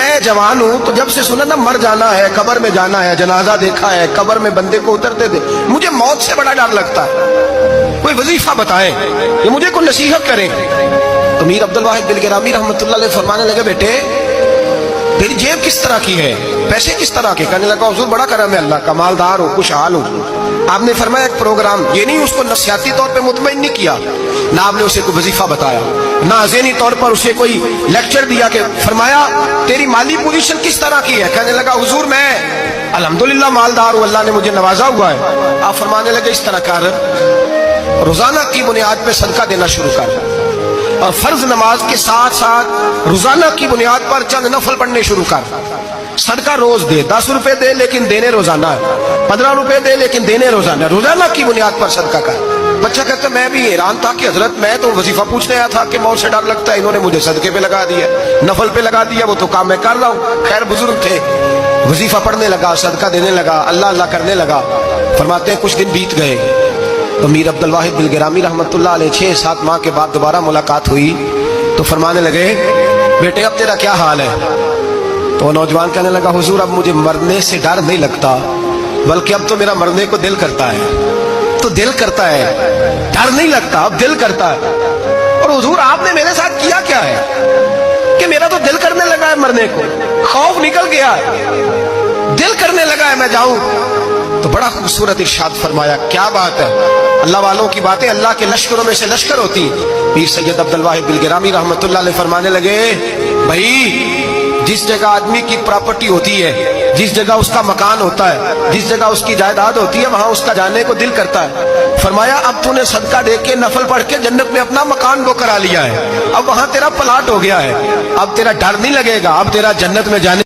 میں جوان ہوں تو جب سے سنا نا مر جانا ہے، قبر میں جانا ہے، جنازہ دیکھا ہے، قبر میں بندے کو اترتے دے، مجھے موت سے بڑا ڈر لگتا ہے۔ کوئی وظیفہ بتائیں یا مجھے کوئی نصیحت کریں۔ تو میر عبدالواحد دلگرامی رحمۃ اللہ علیہ فرمانے لگے بیٹے تیری جیب کس طرح کی ہے، پیسے کس طرح کے؟ کہنے لگا حضور بڑا کرم ہے اللہ کا، مالدار ہوں، خوشحال ہوں۔ آپ نے فرمایا ایک پروگرام، یہ نہیں اس کو نفسیاتی طور پہ مطمئن نہیں کیا، نہ آپ نے اسے کوئی وظیفہ بتایا، نہ ذہنی طور پر اسے کوئی لیکچر دیا، کہ فرمایا تیری مالی پوزیشن کس طرح کی ہے؟ کہنے لگا حضور میں الحمدللہ مالدار ہوں، اللہ نے مجھے نوازا ہوا ہے۔ آپ فرمانے لگے اس طرح کر، روزانہ کی بنیاد پہ صدقہ دینا شروع کر، اور فرض نماز کے ساتھ ساتھ روزانہ کی بنیاد پر چند نفل پڑھنے شروع کر۔ صدقہ روز دے، 10 روپے دے لیکن دینے روزانہ ہے، 15 روپے دے لیکن دینے روزانہ، روزانہ کی بنیاد پر صدقہ کر۔ بچہ کہتا میں بھی حیران تھا کہ حضرت میں تو وظیفہ پوچھنے آیا تھا کہ موت سے ڈر لگتا ہے، انہوں نے مجھے صدقے پہ لگا دیا، نفل پہ لگا دیا، وہ تو کام میں کر رہا ہوں۔ خیر بزرگ تھے، وظیفہ پڑھنے لگا، صدقہ دینے لگا، اللہ اللہ کرنے لگا۔ فرماتے ہیں کچھ دن بیت گئے تو میر عبدالواحد دلگرامی رحمۃ اللہ علیہ 6-7 ماہ کے بعد دوبارہ ملاقات ہوئی تو فرمانے لگے بیٹے اب تیرا کیا حال ہے؟ تو نوجوان کہنے لگا حضور اب مجھے مرنے سے ڈر نہیں لگتا، بلکہ اب تو میرا مرنے کو دل کرتا ہے۔ تو دل کرتا ہے، ڈر نہیں لگتا، اب دل کرتا ہے۔ اور حضور آپ نے میرے ساتھ کیا کیا ہے کہ میرا تو دل کرنے لگا ہے مرنے کو، خوف نکل گیا ہے، دل کرنے لگا ہے میں جاؤں۔ تو بڑا خوبصورت ارشاد فرمایا، کیا بات ہے، اللہ والوں کی باتیں اللہ کے لشکروں میں سے لشکر ہوتی۔ پیر سید عبدالواحد دلگرامی رحمۃ اللہ علیہ فرمانے لگے بھائی جس جگہ آدمی کی پراپرٹی ہوتی ہے، جس جگہ اس کا مکان ہوتا ہے، جس جگہ اس کی جائیداد ہوتی ہے، وہاں اس کا جانے کو دل کرتا ہے۔ فرمایا اب تو نے صدقہ دے کے نفل پڑھ کے جنت میں اپنا مکان وہ کرا لیا ہے، اب وہاں تیرا پلاٹ ہو گیا ہے، اب تیرا ڈر نہیں لگے گا، اب تیرا جنت میں جانے